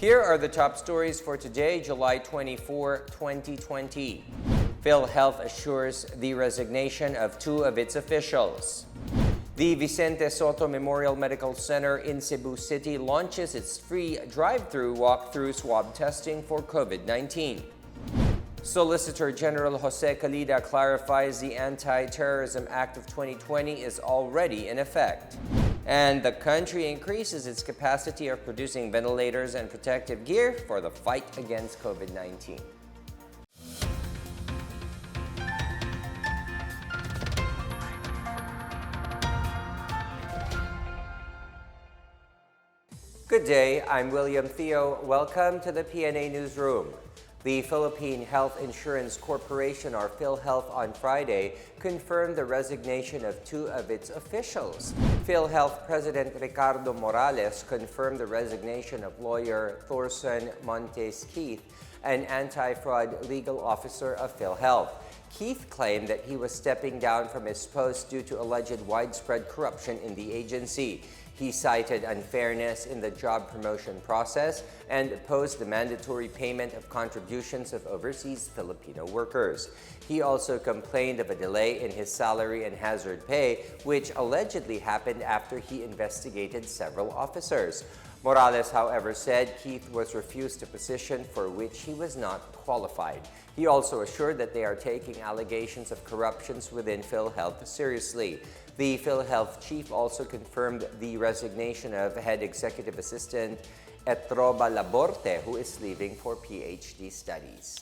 Here are the top stories for today, July 24, 2020. Philhealth assures the resignation of 2 of its officials. The Vicente Soto Memorial Medical Center in Cebu City launches its free drive-through walk-through swab testing for COVID-19. Solicitor General Jose Calida clarifies the Anti-Terrorism Act of 2020 is already in effect. And the country increases its capacity of producing ventilators and protective gear for the fight against COVID-19. Good day, I'm William Theo. Welcome to the PNA Newsroom. The Philippine Health Insurance Corporation, or Philhealth, on Friday confirmed the resignation of 2 of its officials. Philhealth President Ricardo Morales confirmed the resignation of lawyer Thorson Montes Keith, an anti-fraud legal officer of Philhealth. Keith claimed that he was stepping down from his post due to alleged widespread corruption in the agency. He cited unfairness in the job promotion process and opposed the mandatory payment of contributions of overseas Filipino workers. He also complained of a delay in his salary and hazard pay, which allegedly happened after he investigated several officers. Morales, however, said Keith was refused a position for which he was not qualified. He also assured that they are taking allegations of corruptions within Philhealth seriously. The Philhealth chief also confirmed the resignation of head executive assistant Etroba Laborte, who is leaving for PhD studies.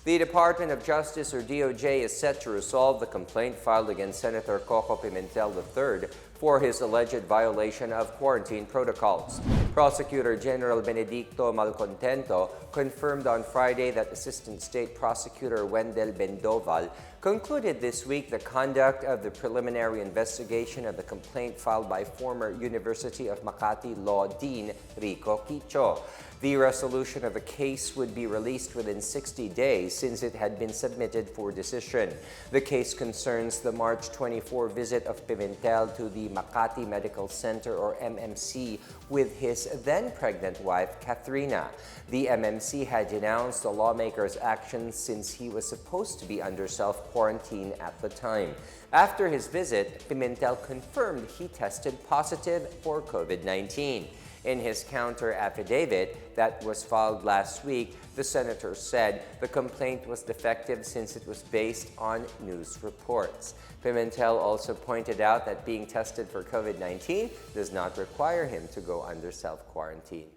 The Department of Justice, or DOJ, is set to resolve the complaint filed against Senator Coco Pimentel III for his alleged violation of quarantine protocols. Prosecutor General Benedicto Malcontento confirmed on Friday that Assistant State Prosecutor Wendell Bendoval concluded this week the conduct of the preliminary investigation of the complaint filed by former University of Makati Law Dean Rico Quicho. The resolution of the case would be released within 60 days since it had been submitted for decision. The case concerns the March 24 visit of Pimentel to the Makati Medical Center, or MMC, with his then-pregnant wife, Kathrina. The MMC had denounced the lawmaker's actions since he was supposed to be under self-quarantine at the time. After his visit, Pimentel confirmed he tested positive for COVID-19. In his counter-affidavit that was filed last week, the senator said the complaint was defective since it was based on news reports. Pimentel also pointed out that being tested for COVID-19 does not require him to go under self-quarantine.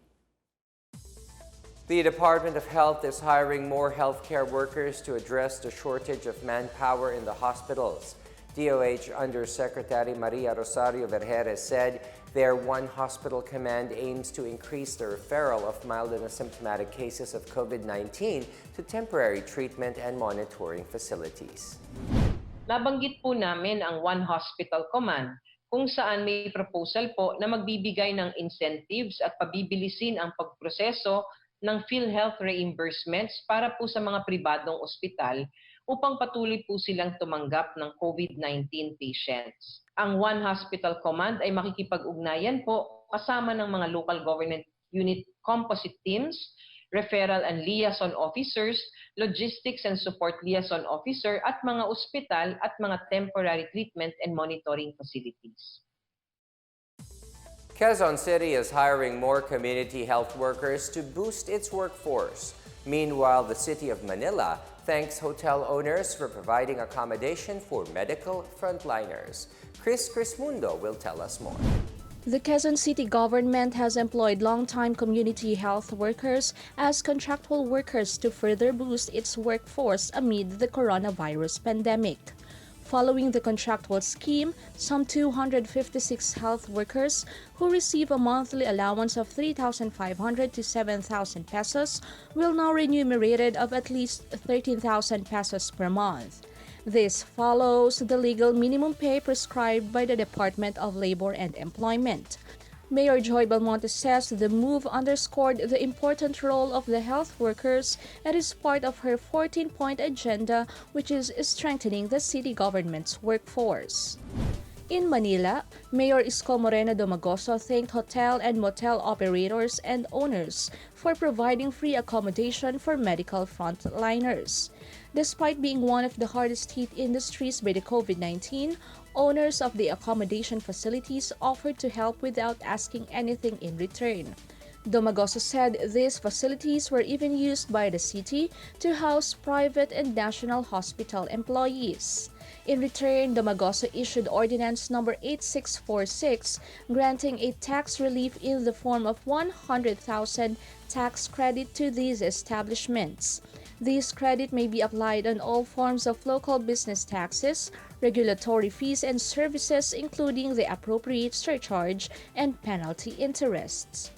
The Department of Health is hiring more healthcare workers to address the shortage of manpower in the hospitals. DOH Undersecretary Maria Rosario Vergeres said their One Hospital Command aims to increase the referral of mild and asymptomatic cases of COVID-19 to temporary treatment and monitoring facilities. Nabanggit po namin ang One Hospital Command, kung saan may proposal po na magbibigay ng incentives at pabibilisin ang pagproseso ng Philhealth reimbursements para po sa mga pribadong ospital upang patuloy po silang tumanggap ng COVID-19 patients. Ang One Hospital Command ay makikipag-ugnayan po kasama ng mga local government unit composite teams, referral and liaison officers, logistics and support liaison officer at mga ospital at mga temporary treatment and monitoring facilities. Quezon City is hiring more community health workers to boost its workforce. Meanwhile, the City of Manila thanks hotel owners for providing accommodation for medical frontliners. Chris Mundo will tell us more. The Quezon City government has employed long-time community health workers as contractual workers to further boost its workforce amid the coronavirus pandemic. Following the contractual scheme, some 256 health workers who receive a monthly allowance of 3,500 to 7,000 pesos will now remunerated of at least 13,000 pesos per month. This follows the legal minimum pay prescribed by the Department of Labor and Employment. Mayor Joy Belmonte says the move underscored the important role of the health workers and is part of her 14-point agenda, which is strengthening the city government's workforce. In Manila, Mayor Isko Moreno Domagoso thanked hotel and motel operators and owners for providing free accommodation for medical frontliners. Despite being one of the hardest hit industries by the COVID-19, owners of the accommodation facilities offered to help without asking anything in return. Domagoso said these facilities were even used by the city to house private and national hospital employees. In return, Domagoso issued Ordinance Number 8646, granting a tax relief in the form of 100,000 tax credit to these establishments. This credit may be applied on all forms of local business taxes, regulatory fees and services, including the appropriate surcharge and penalty interests.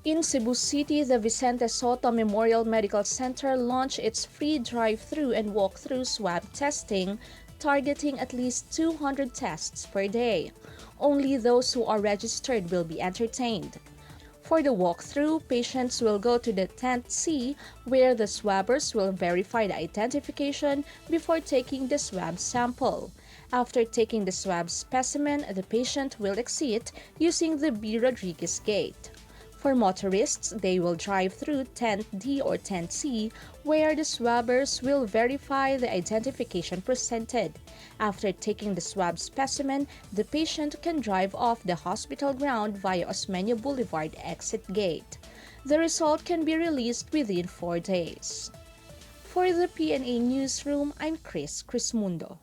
In Cebu City, the Vicente Soto Memorial Medical Center launched its free drive-through and walk-through SWAB testing, targeting at least 200 tests per day. Only those who are registered will be entertained. For the walk-through, patients will go to the tent C, where the swabbers will verify the identification before taking the swab sample. After taking the swab specimen, the patient will exit using the B. Rodriguez gate. For motorists, they will drive through Tent D or Tent C, where the swabbers will verify the identification presented. After taking the swab specimen, the patient can drive off the hospital ground via Osmeña Boulevard exit gate. The result can be released within 4 days. For the PNA Newsroom, I'm Chris Crismundo.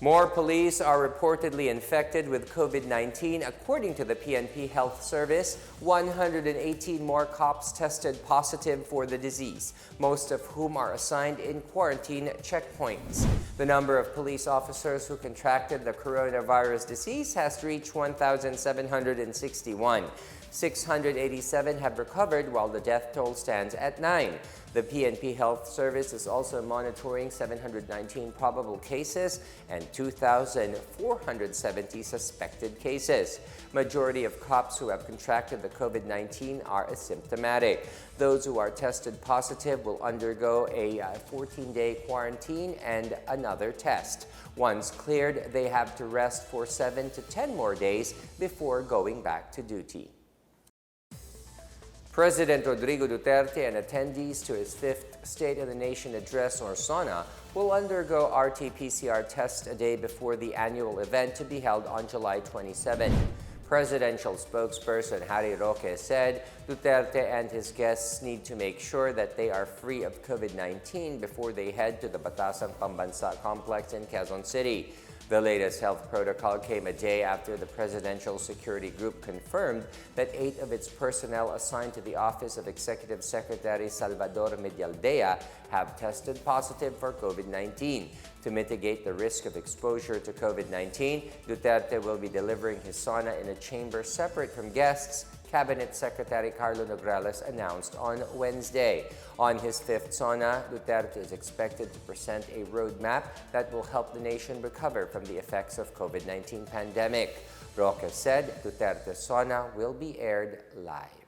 More police are reportedly infected with COVID-19. According to the PNP Health Service, 118 more cops tested positive for the disease, most of whom are assigned in quarantine checkpoints. The number of police officers who contracted the coronavirus disease has reached 1,761. 687 have recovered, while the death toll stands at 9. The PNP Health Service is also monitoring 719 probable cases and 2,470 suspected cases. Majority of cops who have contracted the COVID-19 are asymptomatic. Those who are tested positive will undergo a 14-day quarantine and another test. Once cleared, they have to rest for 7 to 10 more days before going back to duty. President Rodrigo Duterte and attendees to his 5th State of the Nation Address, or SONA, will undergo RT-PCR tests a day before the annual event to be held on July 27. Presidential spokesperson Harry Roque said Duterte and his guests need to make sure that they are free of COVID-19 before they head to the Batasang Pambansa complex in Quezon City. The latest health protocol came a day after the Presidential Security Group confirmed that 8 of its personnel assigned to the Office of Executive Secretary Salvador Medialdea have tested positive for COVID-19. To mitigate the risk of exposure to COVID-19, Duterte will be delivering his SONA in a chamber separate from guests, Cabinet Secretary Carlo Nograles announced on Wednesday. On his 5th SONA, Duterte is expected to present a roadmap that will help the nation recover from the effects of COVID-19 pandemic. Roque said Duterte's SONA will be aired live.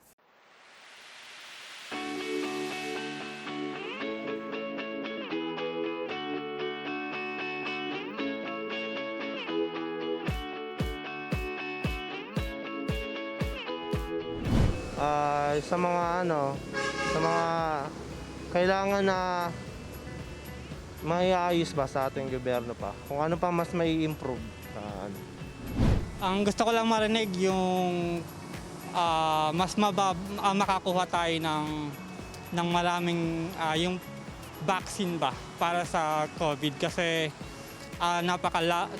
Sa mga kailangan na maiayos ba sa ating gobyerno pa, kung ano pa mas may improve. Ang gusto ko lang marinig yung mas makakuha tayo ng maraming yung vaccine ba para sa COVID kasi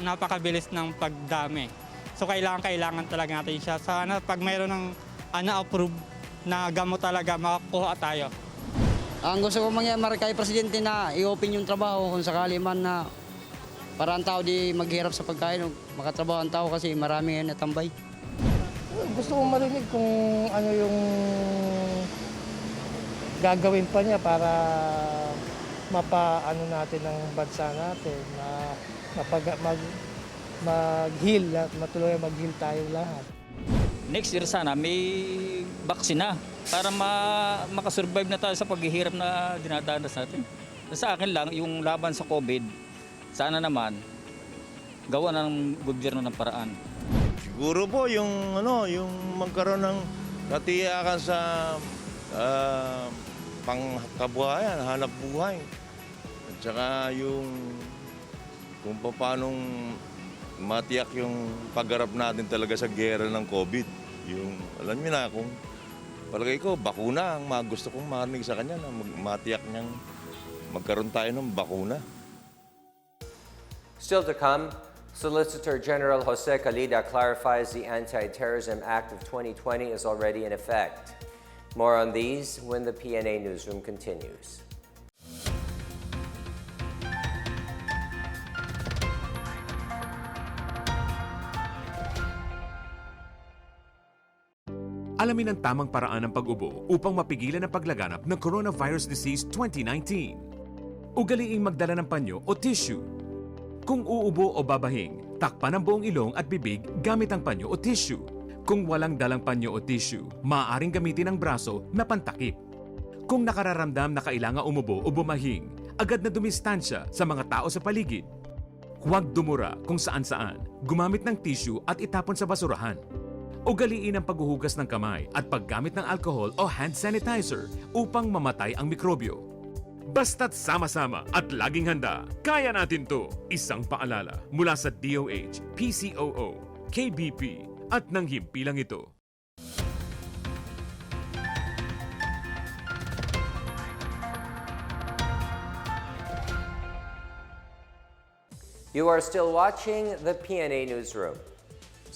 napakabilis ng pagdami. So kailangan talaga natin siya. Sana pag mayroon ng na-approve na gamot talaga, makakuha tayo. Ang gusto ko mangyari kay Presidente na i-open yung trabaho kung sakali man na para ang tao di maghirap sa pagkain, makatrabaho ang tao kasi marami yan natambay. Gusto kong marinig kung ano yung gagawin pa niya para mapaano natin ang bansa natin, mag-heal, matuloy mag-heal tayo lahat. Next year sana may baksina para makasurvive na tayo sa paghihirap na dinadanas natin. Sa akin lang, yung laban sa COVID, sana naman gawa ng gobyerno ng paraan. Siguro po yung yung magkaroon ng katiyakan sa pangkabuhayan, hanap buhay. At saka yung kung paano matiyak yung pagharap natin talaga sa gera ng COVID. Yung alam niyo na kung palagay ko bakuna ang gusto kong marinig sa kanya na matiyak niyang magkaroon tayo ng bakuna. Still to come, Solicitor General Jose Calida clarifies the Anti-Terrorism Act of 2020 is already in effect. More on these when the PNA Newsroom continues. Alamin ang tamang paraan ng pag-ubo upang mapigilan ang paglaganap ng Coronavirus Disease 2019. Ugaliing magdala ng panyo o tissue. Kung uubo o babahing, takpan ang buong ilong at bibig gamit ang panyo o tissue. Kung walang dalang panyo o tissue, maaaring gamitin ang braso na pantakip. Kung nakararamdam na kailangan umubo o bumahing, agad na dumistansya sa mga tao sa paligid. Huwag dumura kung saan-saan, gumamit ng tissue at itapon sa basurahan. Ugaliin ang paghuhugas ng kamay at paggamit ng alcohol o hand sanitizer upang mamatay ang mikrobyo. Basta't sama-sama at laging handa, kaya natin to! Isang paalala mula sa DOH, PCOO, KBP at ng himpilang ito. You are still watching the PNA Newsroom.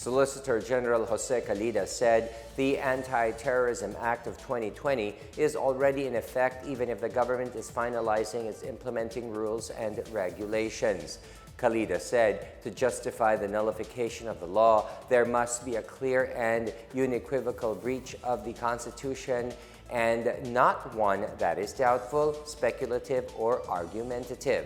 Solicitor General Jose Calida said the Anti-Terrorism Act of 2020 is already in effect even if the government is finalizing its implementing rules and regulations. Calida said to justify the nullification of the law, there must be a clear and unequivocal breach of the Constitution and not one that is doubtful, speculative, or argumentative.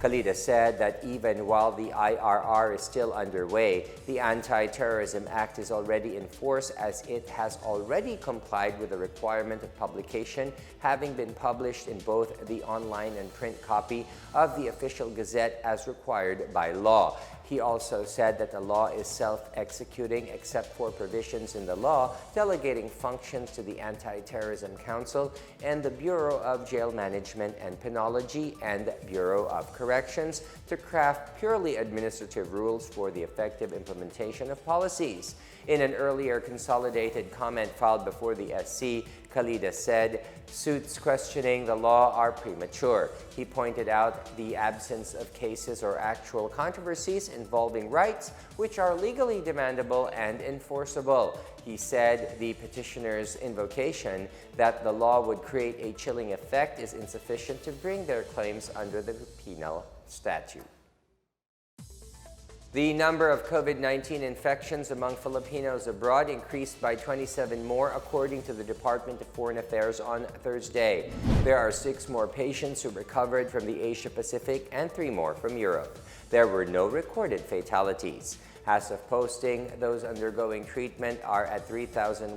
Calida said that even while the IRR is still underway, the Anti-Terrorism Act is already in force as it has already complied with the requirement of publication, having been published in both the online and print copy of the official gazette as required by law. He also said that the law is self-executing except for provisions in the law delegating functions to the Anti-Terrorism Council and the Bureau of Jail Management and Penology and Bureau of Corrections to craft purely administrative rules for the effective implementation of policies. In an earlier consolidated comment filed before the SC, Calida said suits questioning the law are premature. He pointed out the absence of cases or actual controversies involving rights which are legally demandable and enforceable. He said the petitioner's invocation that the law would create a chilling effect is insufficient to bring their claims under the penal statute. The number of COVID-19 infections among Filipinos abroad increased by 27 more, according to the Department of Foreign Affairs on Thursday. There are 6 more patients who recovered from the Asia-Pacific and 3 more from Europe. There were no recorded fatalities. As of posting, those undergoing treatment are at 3,167.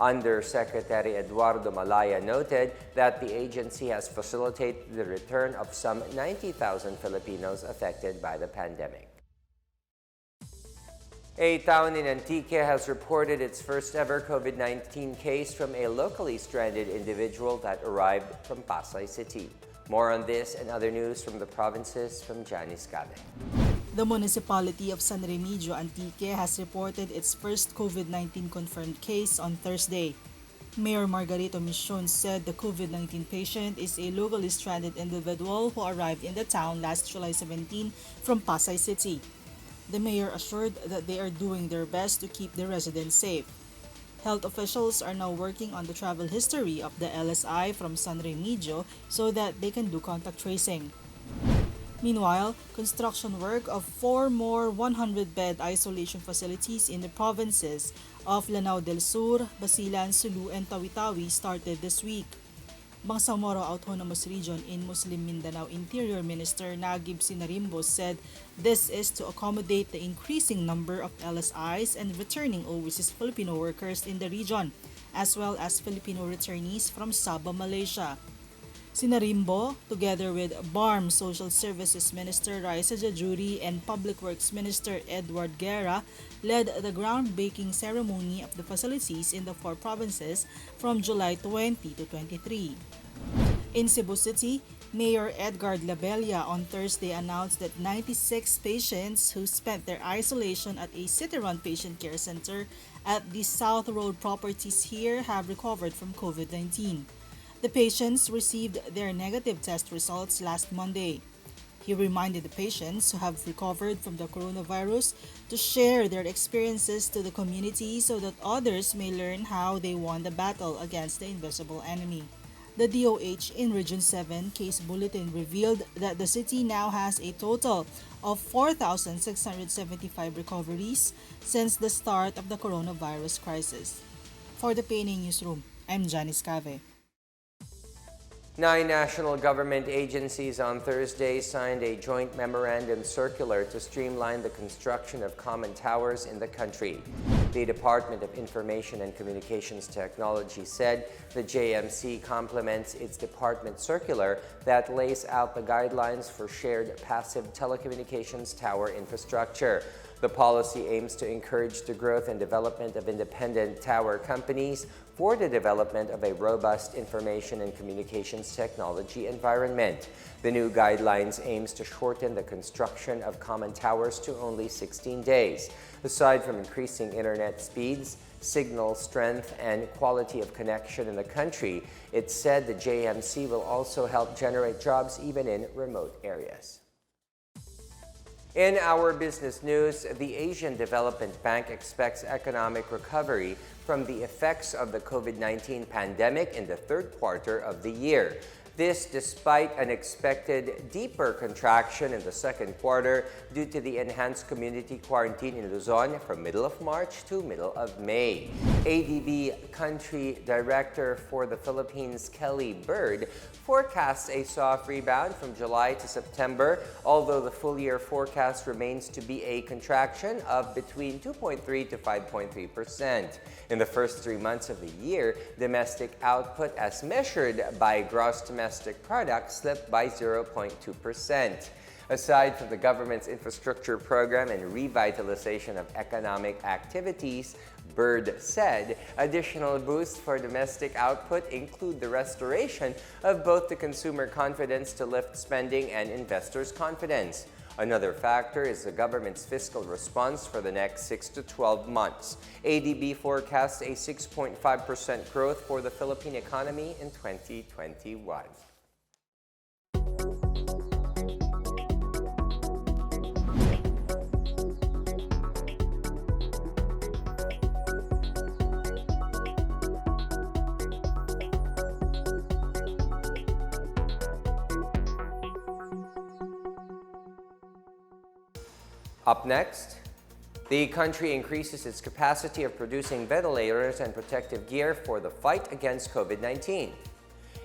Undersecretary Eduardo Malaya noted that the agency has facilitated the return of some 90,000 Filipinos affected by the pandemic. A town in Antique has reported its first ever COVID-19 case from a locally stranded individual that arrived from Pasay City. More on this and other news from the provinces from Janice Cabe. The municipality of San Remigio, Antique has reported its first COVID-19 confirmed case on Thursday. Mayor Margarito Michon said the COVID-19 patient is a locally stranded individual who arrived in the town last July 17 from Pasay City. The mayor assured that they are doing their best to keep the residents safe. Health officials are now working on the travel history of the LSI from San Remigio so that they can do contact tracing. Meanwhile, construction work of 4 more 100-bed isolation facilities in the provinces of Lanao del Sur, Basilan, Sulu, and Tawi-Tawi started this week. Bangsamoro Autonomous Region in Muslim Mindanao Interior Minister Nagib Sinarimbos said this is to accommodate the increasing number of LSIs and returning overseas Filipino workers in the region, as well as Filipino returnees from Sabah, Malaysia. Sina Rimbo, together with BARM Social Services Minister Raisa Jajuri and Public Works Minister Edward Guerra, led the groundbreaking ceremony of the facilities in the 4 provinces from July 20 to 23. In Cebu City, Mayor Edgar Labella on Thursday announced that 96 patients who spent their isolation at a city-run patient care center at the South Road properties here have recovered from COVID-19. The patients received their negative test results last Monday. He reminded the patients who have recovered from the coronavirus to share their experiences to the community so that others may learn how they won the battle against the invisible enemy. The DOH in Region 7 case bulletin revealed that the city now has a total of 4,675 recoveries since the start of the coronavirus crisis. For the PNA Newsroom, I'm Janice Cave. 9 national government agencies on Thursday signed a joint memorandum circular to streamline the construction of common towers in the country. The Department of Information and Communications Technology said the JMC complements its department circular that lays out the guidelines for shared passive telecommunications tower infrastructure. The policy aims to encourage the growth and development of independent tower companies for the development of a robust information and communications technology environment. The new guidelines aims to shorten the construction of common towers to only 16 days. Aside from increasing internet speeds, signal strength, and quality of connection in the country, it said the JMC will also help generate jobs even in remote areas. In our business news, the Asian Development Bank expects economic recovery from the effects of the COVID-19 pandemic in the 3rd quarter of the year. This despite an expected deeper contraction in the 2nd quarter due to the enhanced community quarantine in Luzon from middle of March to middle of May. ADB Country Director for the Philippines, Kelly Bird, forecasts a soft rebound from July to September, although the full-year forecast remains to be a contraction of between 2.3 to 5.3%. In the first 3 months of the year, domestic output as measured by gross domestic product slipped by 0.2%. Aside from the government's infrastructure program and revitalization of economic activities, Bird said additional boosts for domestic output include the restoration of both the consumer confidence to lift spending and investors' confidence. Another factor is the government's fiscal response for the next 6 to 12 months. ADB forecasts a 6.5% growth for the Philippine economy in 2021. Up next, the country increases its capacity of producing ventilators and protective gear for the fight against COVID-19.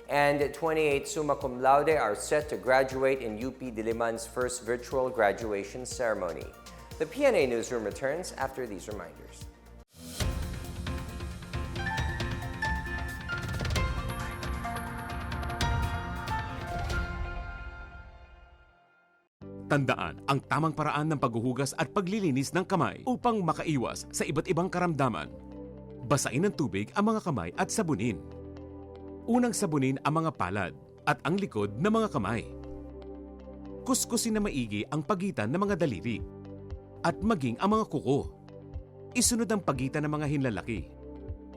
And 28 summa cum laude are set to graduate in UP Diliman's first virtual graduation ceremony. The PNA Newsroom returns after these reminders. Tandaan ang tamang paraan ng paghuhugas at paglilinis ng kamay upang makaiwas sa iba't ibang karamdaman. Basain ng tubig ang mga kamay at sabunin. Unang sabunin ang mga palad at ang likod ng mga kamay. Kuskusin na maigi ang pagitan ng mga daliri at maging ang mga kuko. Isunod ang pagitan ng mga hinlalaki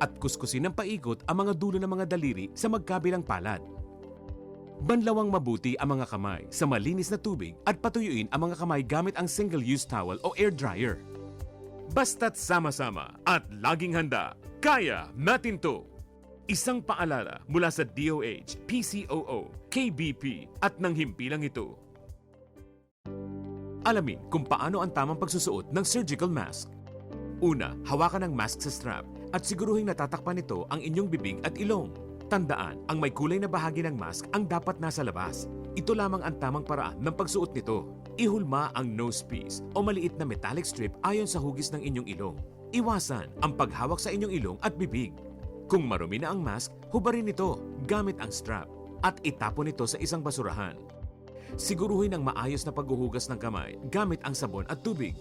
at kuskusin ng paikot ang mga dulo ng mga daliri sa magkabilang palad. Banlawang mabuti ang mga kamay sa malinis na tubig at patuyuin ang mga kamay gamit ang single-use towel o air dryer. Basta't sama-sama at laging handa, kaya natin to! Isang paalala mula sa DOH, PCOO, KBP at ng himpilang ito. Alamin kung paano ang tamang pagsusuot ng surgical mask. Una, hawakan ang mask sa strap at siguruhing natatakpan nito ang inyong bibig at ilong. Tandaan, ang may kulay na bahagi ng mask ang dapat nasa labas. Ito lamang ang tamang paraan ng pagsuot nito. Ihulma ang nose piece o maliit na metallic strip ayon sa hugis ng inyong ilong. Iwasan ang paghawak sa inyong ilong at bibig. Kung marumi na ang mask, hubarin ito gamit ang strap. at itapon ito sa isang basurahan. Siguruhin ang maayos na paghuhugas ng kamay gamit ang sabon at tubig.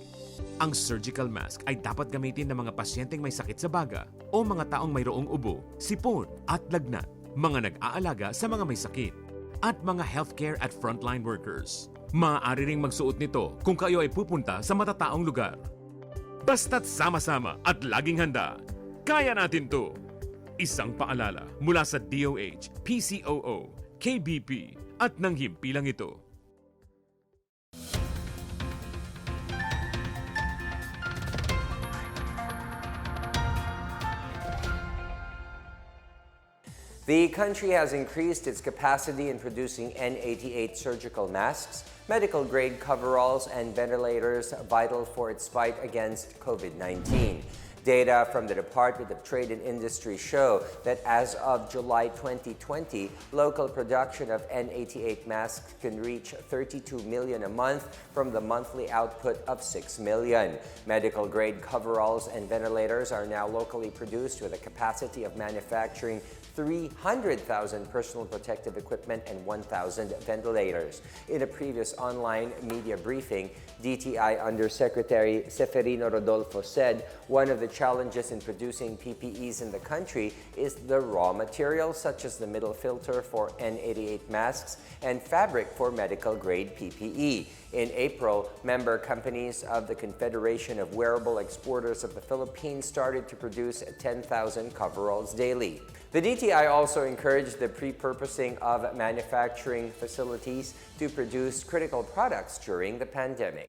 Ang surgical mask ay dapat gamitin ng mga pasyenteng may sakit sa baga o mga taong mayroong ubo, sipon at lagnat, mga nag-aalaga sa mga may sakit, at mga healthcare at frontline workers. Maaari ring magsuot nito kung kayo ay pupunta sa matataong lugar. Basta't sama-sama at laging handa, kaya natin to! Isang paalala mula sa DOH, PCOO, KBP at ng himpilang ito. The country has increased its capacity in producing N88 surgical masks, medical-grade coveralls, and ventilators vital for its fight against COVID-19. Data from the Department of Trade and Industry show that as of July 2020, local production of N88 masks can reach 32 million a month from the monthly output of 6 million. Medical-grade coveralls and ventilators are now locally produced with a capacity of manufacturing 300,000 personal protective equipment and 1,000 ventilators. In a previous online media briefing, DTI Undersecretary Seferino Rodolfo said one of the challenges in producing PPEs in the country is the raw materials such as the middle filter for N88 masks and fabric for medical-grade PPE. In April, member companies of the Confederation of Wearable Exporters of the Philippines started to produce 10,000 coveralls daily. The DTI also encouraged the pre-purposing of manufacturing facilities to produce critical products during the pandemic.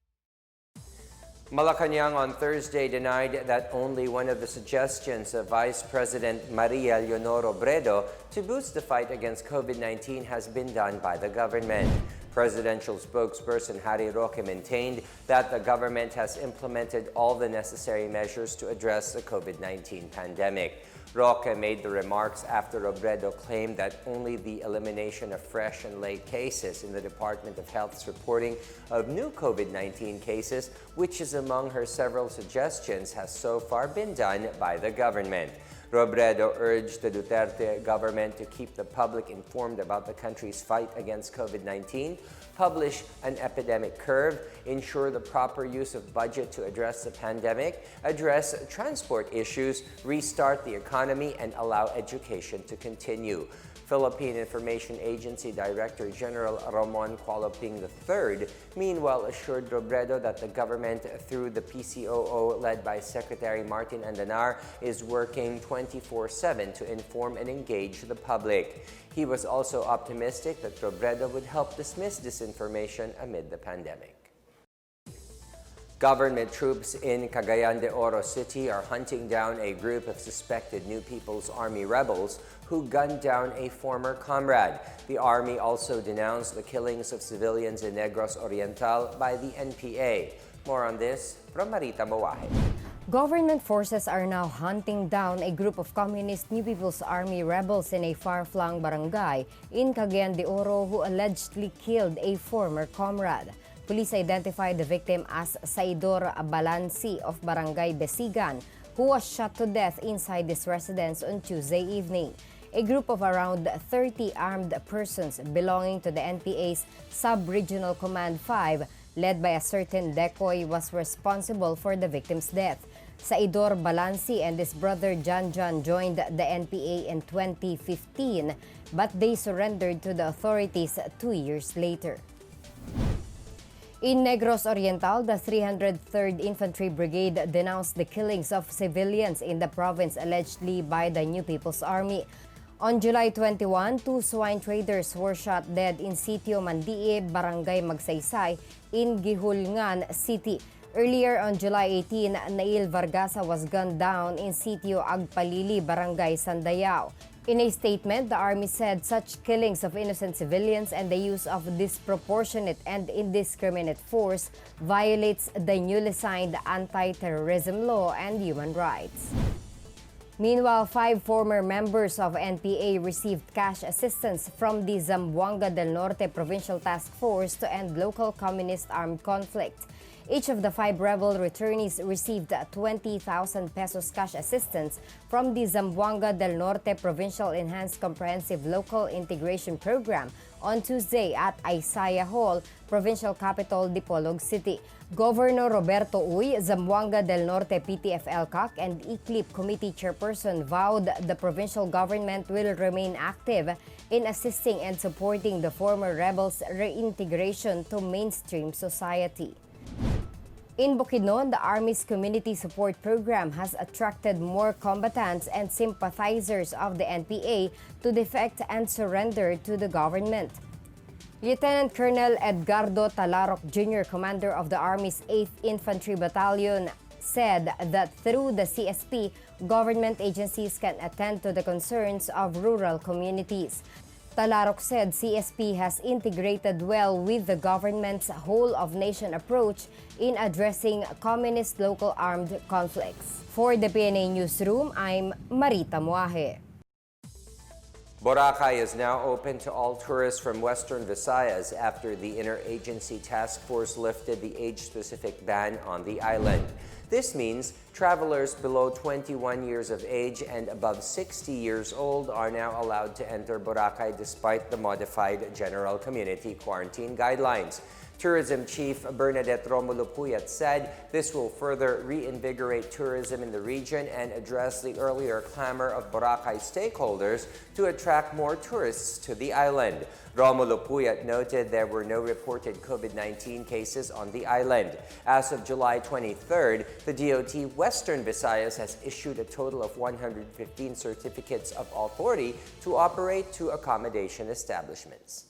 Malacanang on Thursday denied that only one of the suggestions of Vice President Maria Leonor Robredo to boost the fight against COVID-19 has been done by the government. Presidential spokesperson Harry Roque maintained that the government has implemented all the necessary measures to address the COVID-19 pandemic. Roque made the remarks after Robredo claimed that only the elimination of fresh and late cases in the Department of Health's reporting of new COVID-19 cases, which is among her several suggestions, has so far been done by the government. Robredo urged the Duterte government to keep the public informed about the country's fight against COVID-19, publish an epidemic curve, ensure the proper use of budget to address the pandemic, address transport issues, restart the economy, and allow education to continue. Philippine Information Agency Director General Ramon Qualoping III meanwhile assured Robredo that the government, through the PCOO led by Secretary Martin Andanar, is working 24/7 to inform and engage the public. He was also optimistic that Robredo would help dismiss disinformation amid the pandemic. Government troops in Cagayan de Oro City are hunting down a group of suspected New People's Army rebels who gunned down a former comrade. The Army also denounced the killings of civilians in Negros Oriental by the NPA. More on this from Marita Mawahe. Government forces are now hunting down a group of Communist New People's Army rebels in a far-flung barangay in Cagayan de Oro who allegedly killed a former comrade. Police identified the victim as Saidor Balansi of Barangay Besigan, who was shot to death inside his residence on Tuesday evening. A group of around 30 armed persons belonging to the NPA's Sub-Regional Command 5, led by a certain Decoy, was responsible for the victim's death. Saidor Balansi and his brother John joined the NPA in 2015, but they surrendered to the authorities 2 years later. In Negros Oriental, the 303rd Infantry Brigade denounced the killings of civilians in the province allegedly by the New People's Army. On July 21, 2 swine traders were shot dead in Sitio Mandie, Barangay Magsaysay in GUIHULNGAN City. Earlier on July 18, Nail Vargasa was gunned down in Sitio Agpalili, Barangay Sandayao. In a statement, the Army said such killings of innocent civilians and the use of disproportionate and indiscriminate force violates the newly signed anti-terrorism law and human rights. Meanwhile, 5 former members of NPA received cash assistance from the Zamboanga del Norte Provincial Task Force to end local communist armed conflict. Each of the 5 rebel returnees received 20,000 pesos cash assistance from the Zamboanga del Norte Provincial Enhanced Comprehensive Local Integration Program on Tuesday at Isaya Hall, Provincial Capital, Dipolog City. Governor Roberto Uy, Zamboanga del Norte PTFL-CAC and ECLIP Committee Chairperson vowed the provincial government will remain active in assisting and supporting the former rebels' reintegration to mainstream society. In Bukidnon, the Army's Community Support Program has attracted more combatants and sympathizers of the NPA to defect and surrender to the government. Lieutenant Colonel Edgardo Talarok Jr., commander of the Army's 8th Infantry Battalion, said that through the CSP, government agencies can attend to the concerns of rural communities. Talarok said CSP has integrated well with the government's whole-of-nation approach in addressing communist local armed conflicts. For the PNA Newsroom, I'm Marita Muaje. Boracay is now open to all tourists from Western Visayas after the Interagency Task Force lifted the age-specific ban on the island. This means travelers below 21 years of age and above 60 years old are now allowed to enter Boracay despite the modified general community quarantine guidelines. Tourism Chief Bernadette Romulo Puyat said this will further reinvigorate tourism in the region and address the earlier clamor of Boracay stakeholders to attract more tourists to the island. Romulo Puyat noted there were no reported COVID-19 cases on the island. As of July 23rd, the DOT Western Visayas has issued a total of 115 certificates of authority to operate two accommodation establishments.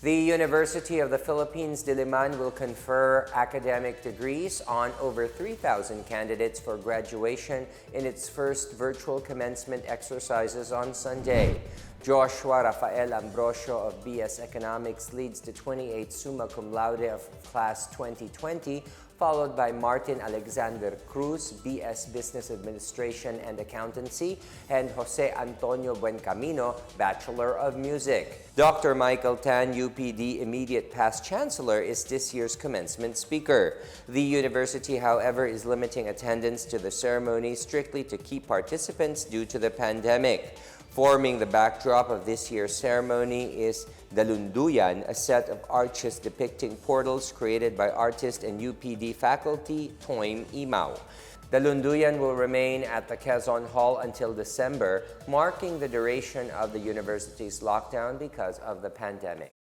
The University of the Philippines, DILIMAN, will confer academic degrees on over 3,000 candidates for graduation in its first virtual commencement exercises on Sunday. Joshua Rafael Ambrosio of BS Economics leads the 28 summa cum laude of class 2020, followed by Martin Alexander Cruz, BS Business Administration and Accountancy, and Jose Antonio Buencamino, Bachelor of Music. Dr. Michael Tan, UPD Immediate Past Chancellor, is this year's commencement speaker. The university, however, is limiting attendance to the ceremony strictly to keep participants due to the pandemic. Forming the backdrop of this year's ceremony is Dalunduyan, a set of arches depicting portals created by artist and UPD faculty Toym Imao. Dalunduyan will remain at the Quezon Hall until December, marking the duration of the university's lockdown because of the pandemic.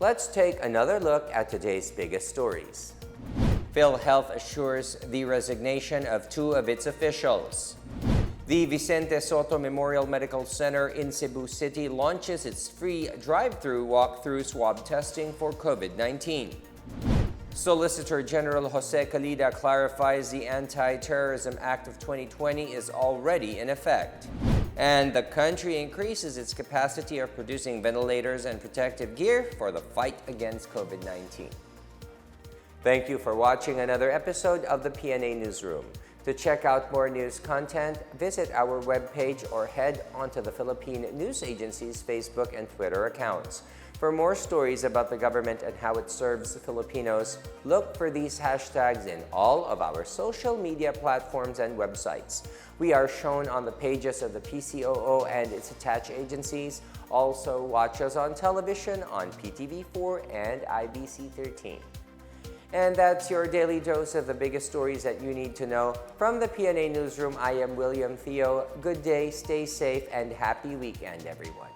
Let's take another look at today's biggest stories. Philhealth assures the resignation of 2 of its officials. The Vicente Soto Memorial Medical Center in Cebu City launches its free drive-through walk-through SWAB testing for COVID-19. Solicitor General Jose Calida clarifies the Anti-Terrorism Act of 2020 is already in effect. And the country increases its capacity of producing ventilators and protective gear for the fight against COVID-19. Thank you for watching another episode of the PNA Newsroom. To check out more news content, visit our webpage or head onto the Philippine News Agency's Facebook and Twitter accounts. For more stories about the government and how it serves Filipinos, look for these hashtags in all of our social media platforms and websites. We are shown on the pages of the PCOO and its attached agencies. Also, watch us on television on PTV4 and IBC13. And that's your daily dose of the biggest stories that you need to know. From the PNA Newsroom, I am William Theo. Good day, stay safe, and happy weekend, everyone.